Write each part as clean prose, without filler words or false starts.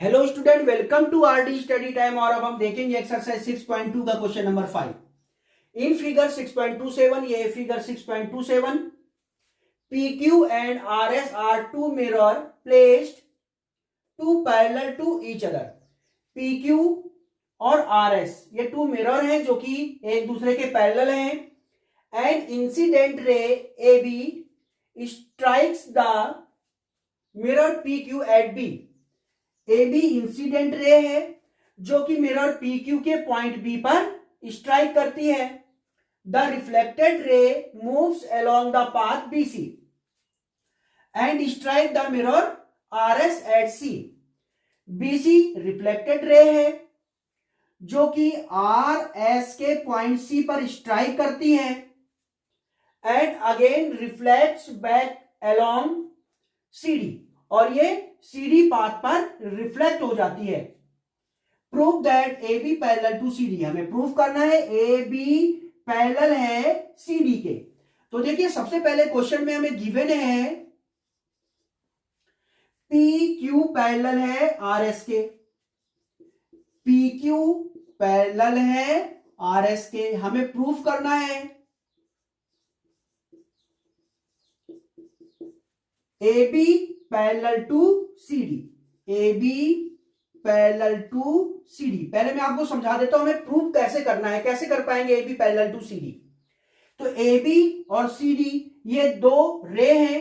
Hello student, welcome to RD study time. और अब हम देखेंगे एक्सरसाइज 6.2 का क्वेश्चन नंबर 5। इन फिगर 6.27, ये figure 6.27, PQ and RS are two mirror placed to parallel to each other. PQ और RS ये two mirror हैं जो कि एक दूसरे के पैरेलल हैं। And incident ray AB strikes the mirror PQ at B। A B incident ray है जो कि मिरर PQ के पॉइंट B पर स्ट्राइक करती है। The reflected ray moves along the path BC and strike the mirror RS at C। BC reflected ray है जो कि RS के पॉइंट C पर स्ट्राइक करती है and again reflects back along CD, और ये CD पाथ पर रिफ्लेक्ट हो जाती है। Prove that AB parallel to CD, हमें प्रूव करना है AB पैरेलल है CD के। तो देखिए सबसे पहले क्वेश्चन में हमें गिवन है PQ पैरेलल है RS के, PQ पैरेलल है RS के, हमें प्रूव करना है AB parallel to CD, AB parallel to CD। पहले मैं आपको समझा देता हूं हमें प्रूव कैसे करना है, कैसे कर पाएंगे AB पैरेलल टू CD। तो AB और CD ये दो रे हैं,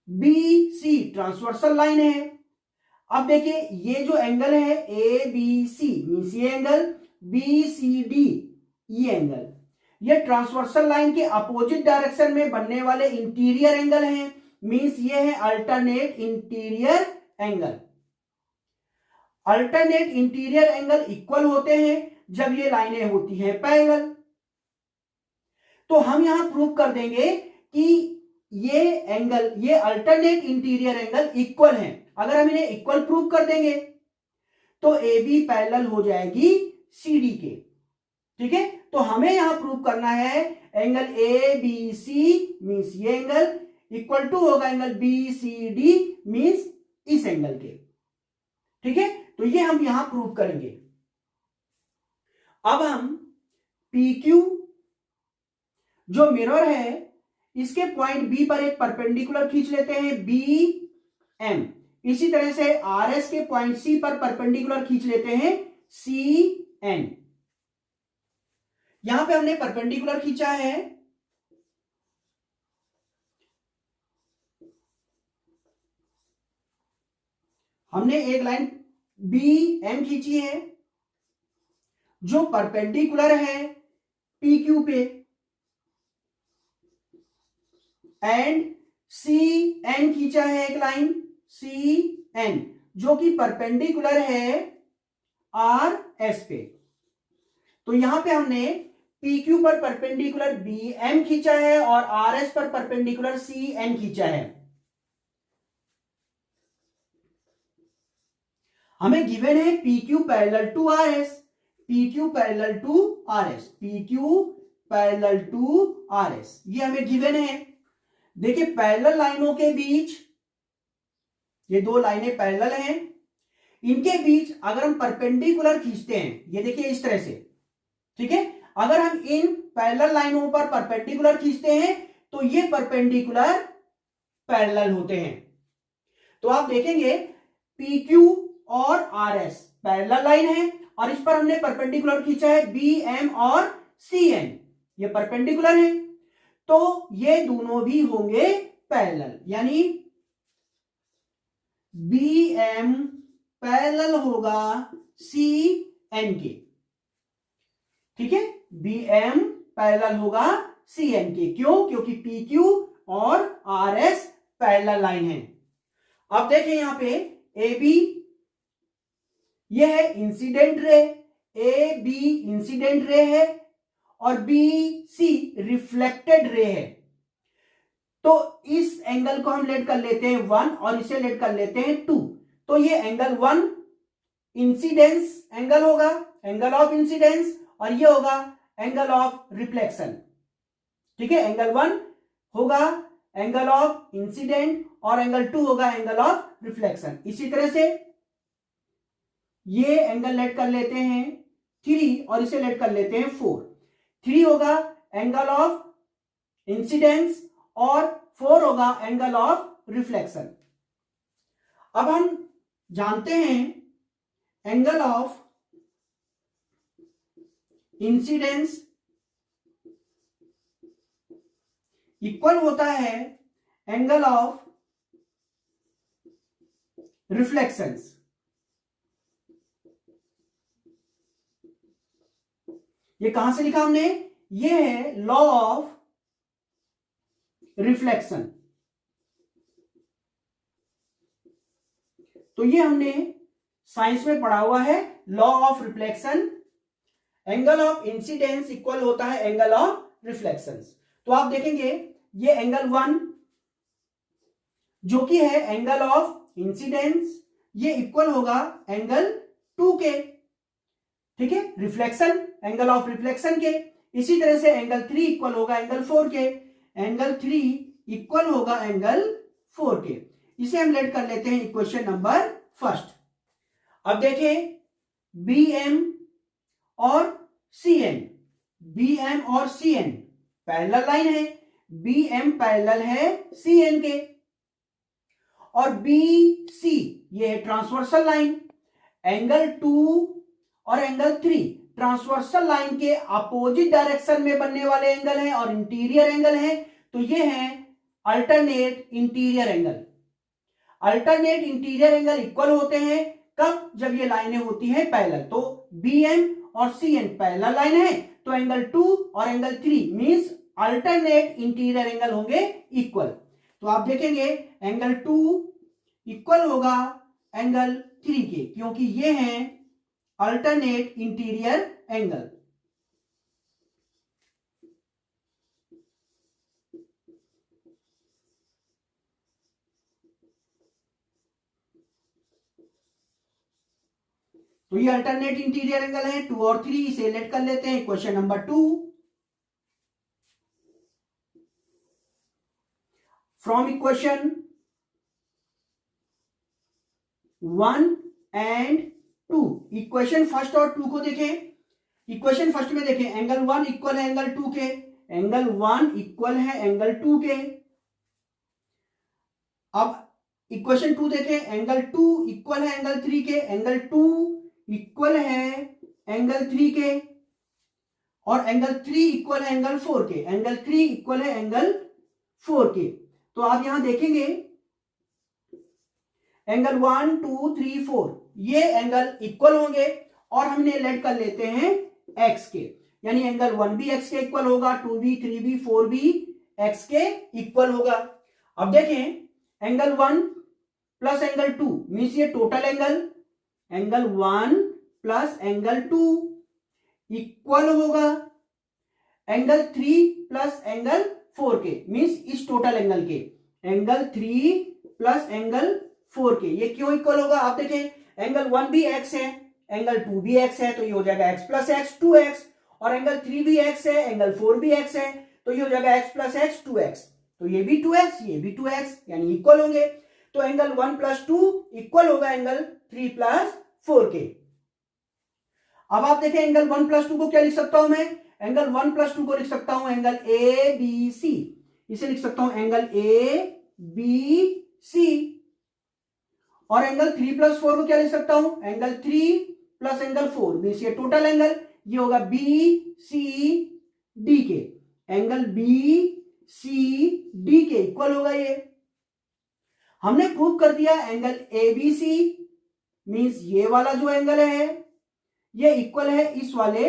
BC ट्रांसवर्सल लाइन है। अब देखिए ये जो एंगल है ABC मींस ये एंगल, BCD ये एंगल, ये ट्रांसवर्सल लाइन के अपोजिट डायरेक्शन में बनने वाले इंटीरियर एंगल हैं, मींस ये है alternate interior angle. Alternate interior angle equal होते हैं जब ये लाइनें होती हैं पैरेलल। तो हम यहां प्रूव कर देंगे कि ये एंगल, ये अल्टरनेट इंटीरियर एंगल इक्वल हैं। अगर हम इन्हें इक्वल प्रूव कर देंगे तो AB पैरेलल हो जाएगी CD के। ठीक है, तो हमें यहां प्रूव करना है एंगल ABC मींस ये एंगल इक्वल टू होगा एंगल BCD मींस इस एंगल के। ठीक है, तो ये हम यहां प्रूव करेंगे। अब हम PQ जो मिरर है इसके पॉइंट B पर एक परपेंडिकुलर खींच लेते हैं BM। इसी तरह से RS के पॉइंट C पर परपेंडिकुलर खींच लेते हैं CN। यहां पे हमने परपेंडिकुलर खींचा है, हमने एक लाइन BM खींची है जो परपेंडिकुलर है PQ पे, एंड CN खींचा है एक लाइन CN जो कि परपेंडिकुलर है RS पे। तो यहां पे हमने PQ पर परपेंडिकुलर BM खींचा है और RS पर परपेंडिकुलर CN खींचा है। हमें गिवन है PQ parallel to RS, PQ parallel to RS, PQ parallel to RS, ये हमें गिवन है। देखिए पैरेलल लाइनों के बीच, ये दो लाइनें पैरेलल हैं, इनके बीच अगर हम परपेंडिकुलर खींचते हैं, ये देखिए इस तरह से, ठीक है, अगर हम इन पैरेलल लाइनों पर परपेंडिकुलर खींचते हैं तो ये परपेंडिकुलर पैरेलल होते हैं। तो आप देखेंगे PQ और RS पैरेलल लाइन है और इस पर हमने परपेंडिकुलर खींचा है BM और CN, ये परपेंडिकुलर है, तो ये दोनों भी होंगे पैरेलल, यानी BM पैरेलल होगा CN के। ठीक है, BM पैरेलल होगा CN के। क्यों? क्योंकि PQ और RS पैरेलल लाइन है। अब देखें यहां पे AB ये है incident ray, AB incident ray है और BC रिफ्लेक्टेड रे है। तो इस एंगल को हम लेट कर लेते हैं 1 और इसे लेट कर लेते हैं 2। तो ये एंगल 1 इंसिडेंस एंगल होगा, एंगल ऑफ इंसिडेंस, और ये होगा एंगल ऑफ रिफ्लेक्शन। ठीक है, एंगल 1 होगा एंगल ऑफ इंसिडेंट और एंगल 2 होगा एंगल ऑफ रिफ्लेक्शन। इसी तरह से ये एंगल लेट कर लेते हैं 3 और इसे लेट कर लेते हैं 4। 3 होगा एंगल ऑफ इंसिडेंस और 4 होगा एंगल ऑफ रिफ्लेक्शन। अब हम जानते हैं एंगल ऑफ इंसिडेंस इक्वल होता है एंगल ऑफ रिफ्लेक्शंस। ये कहां से लिखा हमने, ये है लॉ ऑफ रिफ्लेक्शन। तो ये हमने साइंस में पढ़ा हुआ है law of reflection. Angle of incidence equal होता है एंगल ऑफ रिफ्लेक्शन। तो आप देखेंगे ये एंगल 1 जो कि है एंगल ऑफ इंसिडेंस, ये इक्वल होगा एंगल 2 के, ठीक है, रिफ्लेक्शन, एंगल ऑफ रिफ्लेक्शन के। इसी तरह से एंगल 3 इक्वल होगा एंगल 4 के, एंगल 3 इक्वल होगा एंगल 4 के। इसे हम लेट कर लेते हैं इक्वेशन नंबर फर्स्ट। अब देखें BM और CN, BM और CN पैरेलल लाइन है, BM पैरेलल है CN के, और BC ये है ट्रांसवर्सल लाइन। एंगल 2 और एंगल 3 ट्रांसवर्सल लाइन के अपोजिट डायरेक्शन में बनने वाले एंगल हैं और इंटीरियर एंगल हैं, तो ये हैं alternate interior angle. Alternate interior angle equal होते हैं कब, जब ये लाइनें होती हैं पैरेलल। तो BM और CN पैरेलल लाइन है, तो एंगल 2 और angle 3 means alternate interior angle होंगे इक्वल। तो आप देखेंगे एंगल 2 इक्वल होगा एंगल 3 के, क्योंकि ये हैं अल्टरनेट इंटीरियर एंगल। तो ये अल्टरनेट इंटीरियर एंगल है 2 और 3, इसे लेट कर लेते हैं question number 2। From equation 1 and 2, equation first और 2 को देखें। इक्वेशन फर्स्ट में देखें एंगल 1 इक्वल है एंगल 2 के, एंगल 1 इक्वल है एंगल 2 के। अब इक्वेशन 2 देखें, एंगल 2 इक्वल है एंगल 3 के, एंगल 2 इक्वल है एंगल 3 के, और एंगल 3 इक्वल है एंगल 4 के, एंगल 3 इक्वल है एंगल 4 के। तो आप यहां देखेंगे एंगल 1 2 3 4 ये एंगल इक्वल होंगे और हमने लेट कर लेते हैं x के, यानी एंगल 1 भी x के इक्वल होगा, 2 भी 3 भी 4 भी x के इक्वल होगा। अब देखें एंगल 1 प्लस एंगल 2 मींस ये total angle, angle 1 plus angle 2 equal होगा एंगल 3 प्लस एंगल 4 के, मींस इस टोटल एंगल के, एंगल 3 प्लस एंगल 4 के। ये क्यों इक्वल होगा, आप देखें एंगल 1 भी x है, एंगल 2 भी x है, तो ये हो जाएगा x प्लस x 2x, और एंगल 3 भी x है, एंगल 4 भी x है, तो ये हो जाएगा x प्लस x 2x, तो ये भी 2x ये भी 2x, यानी इक्वल होंगे। तो एंगल 1 प्लस 2 इक्वल होगा एंगल 3 प्लस 4 के। अब आप देखें एंगल 1 प्लस 2 को क्या लिख सकता हूं मैं, एंगल 1 प्लस 2 को लिख सकता हूं एंगल ABC, इसे लिख सकता हूं एंगल ABC, और एंगल 3 प्लस 4 को क्या लिख सकता हूं, एंगल 3 प्लस एंगल 4 मींस ये टोटल एंगल, ये होगा BCD के, एंगल BCD के इक्वल होगा। ये हमने प्रूव कर दिया एंगल ABC मींस ये वाला जो एंगल है ये इक्वल है इस वाले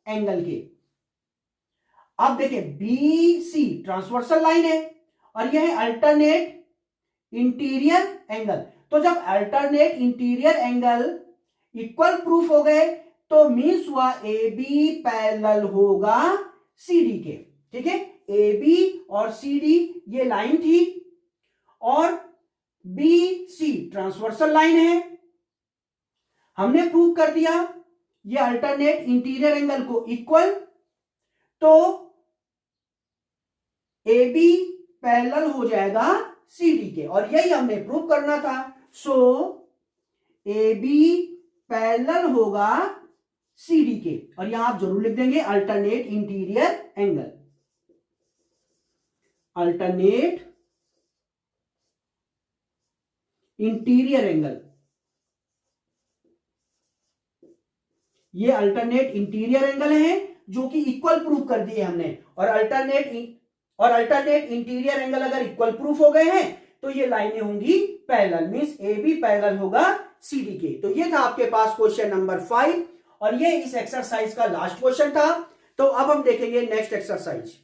एंगल के। अब देखें BC ट्रांसवर्सल लाइन है और यह है अल्टरनेट इंटीरियर एंगल। तो जब alternate interior angle equal proof हो गए तो मीन्स हुआ AB पैरेलल होगा CD के, ठीक है। AB और CD ये लाइन थी और BC ट्रांसवर्सल लाइन है। हमने प्रूव कर दिया ये अल्टरनेट इंटीरियर एंगल को इक्वल, तो AB पैरेलल हो जाएगा CD के, और यही हमने प्रूव करना था। सो AB पैरेलल होगा CD के, और यहां आप जरूर लिख देंगे alternate interior angle, alternate interior angle. ये अल्टरनेट इंटीरियर एंगल है जो कि इक्वल प्रूफ कर दिए हमने, और अल्टरनेट इंटीरियर एंगल अगर इक्वल प्रूफ हो गए हैं तो ये लाइनें होंगी parallel, means A B parallel होगा CD के। तो ये था आपके पास क्वेश्चन नंबर 5, और ये इस एक्सरसाइज का लास्ट क्वेश्चन था। तो अब हम देखेंगे नेक्स्ट एक्सरसाइज।